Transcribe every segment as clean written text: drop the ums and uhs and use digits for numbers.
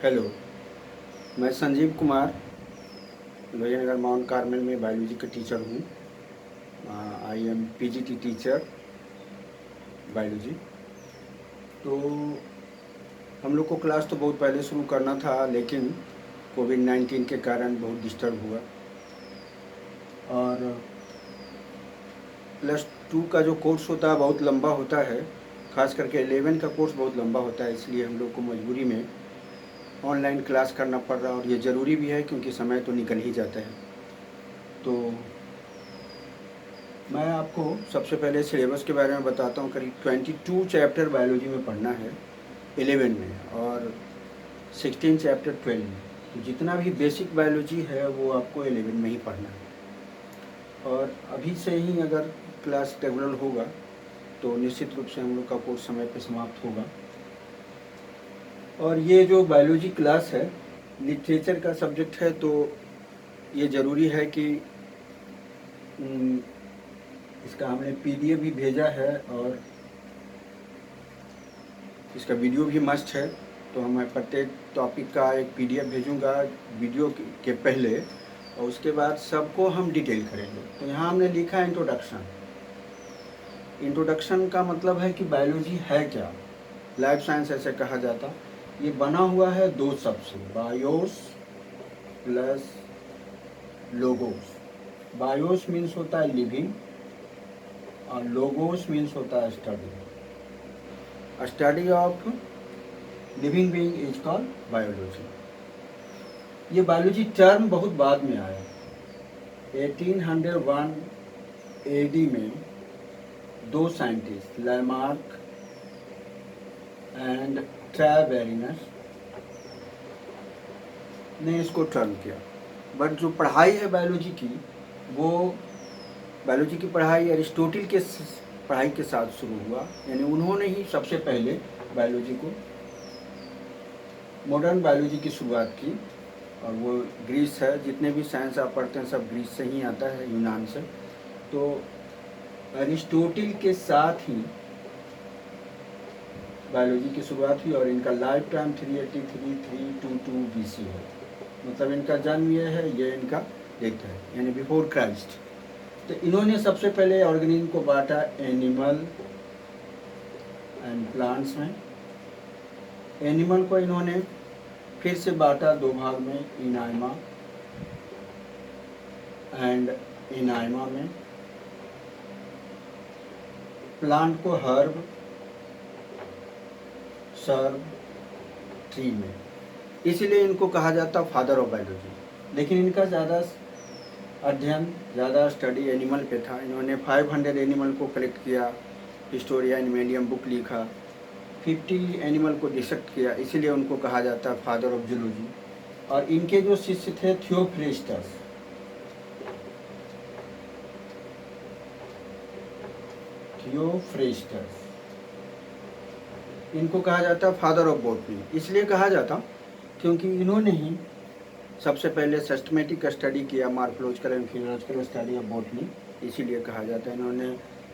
Hello, मैं Sanjeev Kumar Lohianagar mount Carmel में biology का टीचर हूँ। I am PGT teacher biology. तो हम लोग को क्लास तो बहुत पहले शुरू करना था, लेकिन कोविड-19 के कारण बहुत डिस्टर्ब हुआ। और +2 का जो कोर्स होता है बहुत लंबा होता है, ख़ास करके 11 का कोर्स बहुत लंबा होता है, इसलिए हम लोग को मजबूरी में ऑनलाइन क्लास करना पड़ रहा है। और ये ज़रूरी भी है क्योंकि समय तो निकल ही जाता है। तो मैं आपको सबसे पहले सिलेबस के बारे में बताता हूँ। करीब 22 चैप्टर बायोलॉजी में पढ़ना है 11 में, और 16 चैप्टर 12 में। तो जितना भी बेसिक बायोलॉजी है वो आपको 11 में ही पढ़ना है। और अभी से ही अगर क्लास रेगुलर होगा तो निश्चित रूप से हम लोग का कोर्स समय पर समाप्त होगा। और ये जो बायोलॉजी क्लास है लिटरेचर का सब्जेक्ट है, तो ये ज़रूरी है कि इसका हमने पीडीएफ भी भेजा है और इसका वीडियो भी मस्ट है। तो मैं प्रत्येक टॉपिक का एक पीडीएफ भेजूंगा वीडियो के पहले, और उसके बाद सबको हम डिटेल करेंगे। तो यहाँ हमने लिखा है इंट्रोडक्शन। इंट्रोडक्शन का मतलब है कि बायोलॉजी है क्या, लाइफ साइंस ऐसे कहा जाता। ये बना हुआ है दो शब्द से, BIOS plus logos. BIOS means होता है लिविंग और लोगोस मीन्स होता है study. Study of living being is called biology. ये बायोलॉजी टर्म बहुत बाद में आया। 1801 एडी में दो साइंटिस्ट लैमार्क एंड ट्रैवेरिनस ने इसको टर्म किया। बट जो पढ़ाई है बायोलॉजी की, वो बायोलॉजी की पढ़ाई अरिस्टोटल के पढ़ाई के साथ शुरू हुआ। यानी उन्होंने ही सबसे पहले बायोलॉजी को, मॉडर्न बायोलॉजी की शुरुआत की। और वो ग्रीस है, जितने भी साइंस आप पढ़ते हैं सब ग्रीस से ही आता है, यूनान से। तो अरिस्टोटल के साथ ही बायोलॉजी की शुरुआत हुई और इनका लाइफ टाइम 383-322 BC है। मतलब इनका जन्म ये है, ये इनका डेथ है, यानी बिफोर क्राइस्ट। तो इन्होंने सबसे पहले ऑर्गेनिज्म को बांटा एनिमल एंड प्लांट्स में। एनिमल को इन्होंने फिर से बांटा दो भाग में, इनाइमा एंड इनाइमा में। प्लांट को हर्ब, सर्ब, ट्री में। इसीलिए इनको कहा जाता फादर ऑफ बायोलॉजी। लेकिन इनका ज़्यादा अध्ययन, ज़्यादा स्टडी एनिमल पे था। इन्होंने 500 एनिमल को कलेक्ट किया, हिस्टोरिया एनिमलियम बुक लिखा, 50 एनिमल को डिसेक्ट किया। इसीलिए उनको कहा जाता है फादर ऑफ जूलॉजी। और इनके जो शिष्य थे थियोफ्रेस्टस, इनको कहा जाता है फादर ऑफ बॉटनी। इसलिए कहा जाता क्योंकि इन्होंने ही सबसे पहले सिस्टमेटिक स्टडी किया, morphological and philological study of botany. इसीलिए कहा जाता है। इन्होंने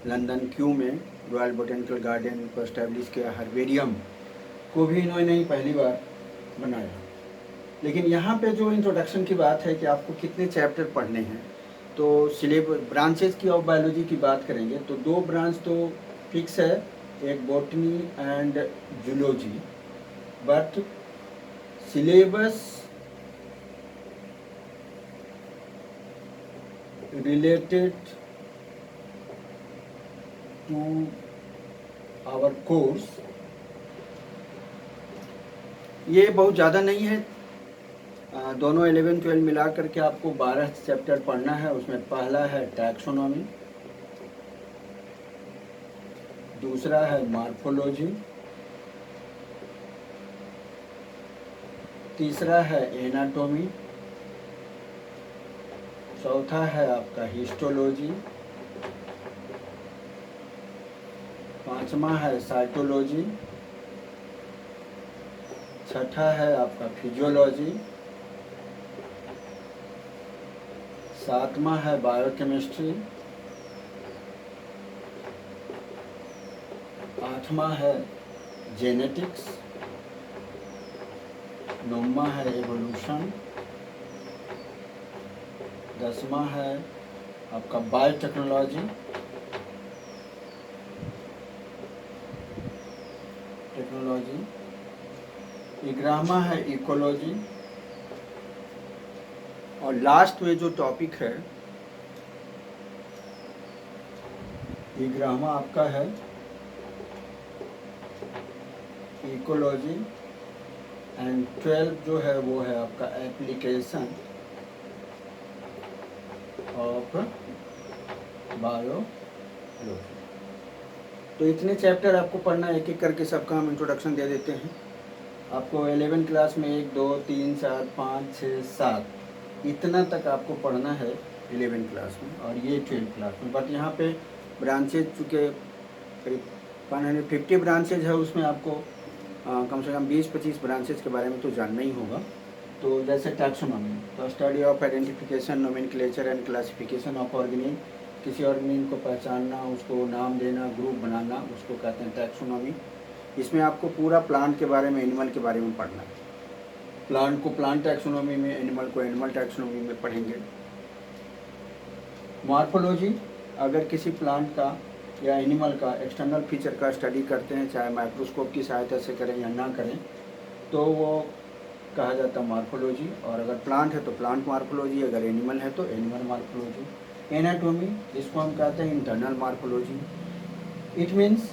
लंदन क्यू में रॉयल बोटेनिकल गार्डन को एस्टेब्लिश किया, हर्बेरियम को भी इन्होंने ही पहली बार बनाया। लेकिन यहाँ पे जो इंट्रोडक्शन की बात है कि आपको कितने चैप्टर पढ़ने हैं, तो सिलेबस ब्रांचेस की ऑफ बायोलॉजी की बात करेंगे तो दो ब्रांच तो फिक्स है, एक botany and zoology. But syllabus related to our course ये बहुत ज़्यादा नहीं है। दोनों 11-12 मिला करके आपको 12 चैप्टर पढ़ना है। उसमें पहला है टैक्सोनॉमी, दूसरा है मार्फोलॉजी, तीसरा है एनाटॉमी, चौथा है आपका हिस्टोलॉजी, पांचवा है साइटोलॉजी, छठा है आपका फिजियोलॉजी, सातवां है बायोकेमिस्ट्री, आठवां है जेनेटिक्स, 9वां है एवोल्यूशन, 10वां है आपका बायोटेक्नोलॉजी, टेक्नोलॉजी, 11वां है इकोलॉजी, और लास्ट में जो टॉपिक है 11वां आपका है इकोलॉजी, एंड 12 जो है वो है आपका एप्लीकेशन ऑफ बायोलॉजी। तो इतने चैप्टर आपको पढ़ना है, एक एक करके सबका हम इंट्रोडक्शन दे देते हैं। आपको 11 क्लास में 1 2 3 4 5 6 7 इतना तक आपको पढ़ना है 11 क्लास में, और ये 12 क्लास में। बट यहाँ पे ब्रांचेज चूँकि करीब 150 ब्रांचेज है, उसमें आपको कम से कम 20-25 ब्रांचेज के बारे में तो जानना ही होगा। तो जैसे टैक्सोनॉमी, तो study of identification, nomenclature and classification of organism, किसी ऑर्गेनिज्म को पहचानना, उसको नाम देना, ग्रुप बनाना, उसको कहते हैं टैक्सोनॉमी। इसमें आपको पूरा प्लांट के बारे में, एनिमल के बारे में पढ़ना है। प्लांट को प्लांट टैक्सोनॉमी में, एनिमल को एनिमल टैक्सोनॉमी में पढ़ेंगे। मॉर्फोलॉजी, अगर किसी प्लांट का या एनिमल का एक्सटर्नल फीचर का स्टडी करते हैं, चाहे माइक्रोस्कोप की सहायता से करें या ना करें, तो वो कहा जाता है मॉर्फोलॉजी। और अगर प्लांट है तो प्लांट मॉर्फोलॉजी, अगर एनिमल है तो एनिमल मॉर्फोलॉजी। एनाटॉमी, जिसको हम कहते हैं इंटरनल मॉर्फोलॉजी। इट मीन्स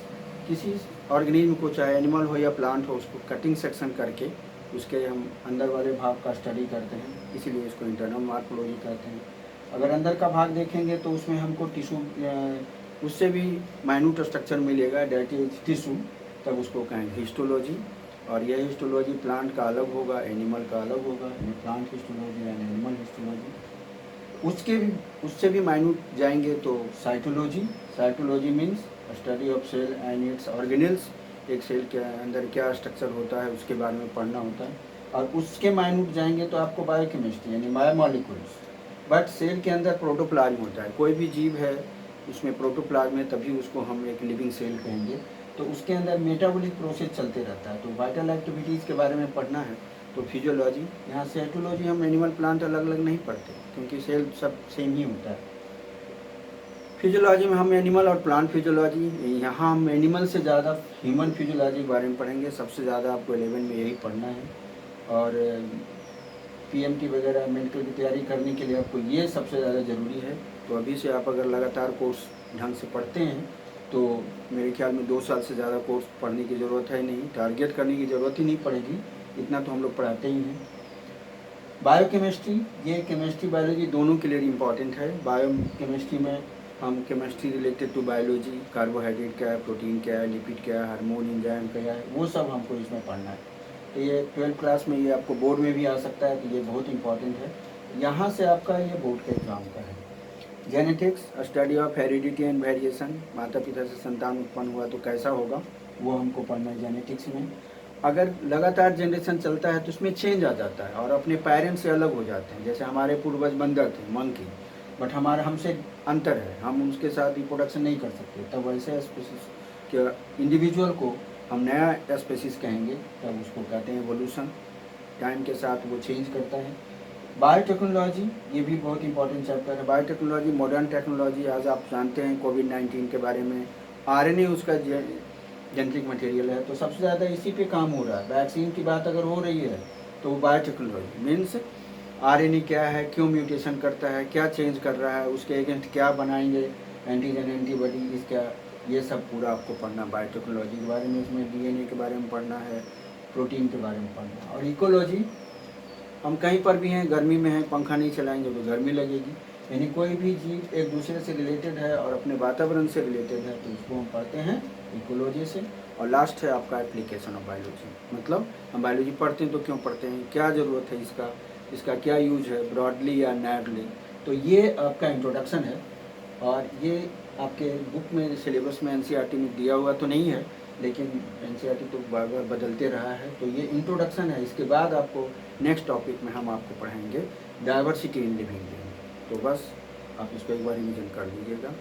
किसी ऑर्गेनिज्म को, चाहे एनिमल हो या प्लांट हो, उसको कटिंग सेक्शन करके उसके हम अंदर वाले भाग का स्टडी करते हैं, इसीलिए इसको इंटरनल मॉर्फोलॉजी कहते हैं। अगर अंदर का भाग देखेंगे तो उसमें हमको टिश्यू, उससे भी माइन्यूट स्ट्रक्चर मिलेगा, डेट इज टिश्यू, तब उसको कहेंगे हिस्टोलॉजी। और यह हिस्टोलॉजी प्लांट का अलग होगा, एनिमल का अलग होगा, plant histology and animal histology. उससे भी माइन्यूट जाएंगे तो cytology. Cytology means study of cell and its organelles, एक सेल के अंदर क्या स्ट्रक्चर होता है उसके बारे में पढ़ना होता है। और उसके माइन्यूट जाएंगे तो आपको बायोकेमिस्ट्री यानी बायोमॉलिक्यूल्स। बट सेल के अंदर प्रोटोप्लाज्म होता है, कोई भी जीव है उसमें प्रोटोप्लाज्म है, तभी उसको हम एक लिविंग सेल कहेंगे। तो उसके अंदर मेटाबॉलिक प्रोसेस चलते रहता है, तो वाइटल एक्टिविटीज़ के बारे में पढ़ना है तो फिजियोलॉजी। यहाँ साइटोलॉजी हम एनिमल प्लांट अलग अलग नहीं पढ़ते, क्योंकि सेल सब सेम ही होता है। फिजियोलॉजी में हम एनिमल और प्लांट फिजियोलॉजी, यहाँ हम एनिमल से ज़्यादा ह्यूमन फिजियोलॉजी के बारे में पढ़ेंगे। सबसे ज़्यादा आपको 11 में यही पढ़ना है। और PMT वगैरह मेडिकल की तैयारी करने के लिए आपको ये सबसे ज़्यादा ज़रूरी है। तो अभी से आप अगर लगातार कोर्स ढंग से पढ़ते हैं तो मेरे ख्याल में 2 साल से ज़्यादा कोर्स पढ़ने की ज़रूरत है नहीं, टारगेट करने की ज़रूरत ही नहीं पड़ेगी, इतना तो हम लोग पढ़ाते ही हैं। बायोकेमिस्ट्री, ये केमिस्ट्री बायोलॉजी दोनों के लिए इम्पॉर्टेंट है। बायोकेमिस्ट्री में हम chemistry related to biology, carbohydrate क्या है, प्रोटीन क्या है, लिपिड क्या है, हार्मोन, एंजाइम क्या है, वो सब हमको इसमें पढ़ना है। तो ये 12th क्लास में ये आपको बोर्ड में भी आ सकता है, तो ये बहुत इंपॉर्टेंट है। यहाँ से आपका ये बोर्ड के एग्जाम का है। Genetics, study of heredity and variation, माता पिता से संतान उत्पन्न हुआ तो कैसा होगा, वो हमको पढ़ना है जेनेटिक्स में। अगर लगातार जनरेशन चलता है तो उसमें चेंज आ जाता है और अपने पेरेंट्स से अलग हो जाते हैं। जैसे हमारे पूर्वज बंदर थे, मंकी, बट हमारा हमसे अंतर है, हम उसके साथ रिप्रोडक्शन नहीं कर सकते, तब वैसे स्पीसीज के इंडिविजुअल को हम नया स्पीसीज कहेंगे, तब उसको कहते हैं एवोल्यूशन। टाइम के साथ वो चेंज करता है। बायोटेक्नोलॉजी, ये भी बहुत इंपॉर्टेंट चैप्टर है। बायोटेक्नोलॉजी मॉडर्न टेक्नोलॉजी, आज आप जानते हैं कोविड-19 के बारे में, RNA उसका जेनेटिक मटेरियल है, तो सबसे ज़्यादा इसी पे काम हो रहा है। वैक्सीन की बात अगर हो रही है तो बायोटेक्नोलॉजी मीन्स RNA क्या है, क्यों म्यूटेशन करता है, क्या चेंज कर रहा है, उसके अगेंस्ट क्या बनाएंगे एंटीजन, एंटीबॉडी, इसका ये सब पूरा आपको पढ़ना बायोटेक्नोलॉजी के बारे में। इसमें DNA के बारे में पढ़ना है, प्रोटीन के बारे में पढ़ना है। और इकोलॉजी, हम कहीं पर भी हैं, गर्मी में हैं, पंखा नहीं चलाएंगे तो गर्मी लगेगी, यानी कोई भी जीव एक दूसरे से रिलेटेड है और अपने वातावरण से रिलेटेड है, तो इसको हम पढ़ते हैं इकोलॉजी से। और लास्ट है आपका एप्लीकेशन ऑफ बायोलॉजी, मतलब हम बायोलॉजी पढ़ते हैं तो क्यों पढ़ते हैं, क्या ज़रूरत है इसका क्या यूज है, ब्रॉडली या नैरली। तो ये आपका इंट्रोडक्शन है। और ये आपके बुक में, सिलेबस में, NCERT में दिया हुआ तो नहीं है, लेकिन NCERT तो बार बार बदलते रहा है। तो ये इंट्रोडक्शन है। इसके बाद आपको नेक्स्ट टॉपिक में हम आपको पढ़ाएंगे डाइवर्सिटी इन लिविंग। तो बस आप इसको एक बार रिवीजन कर लीजिएगा।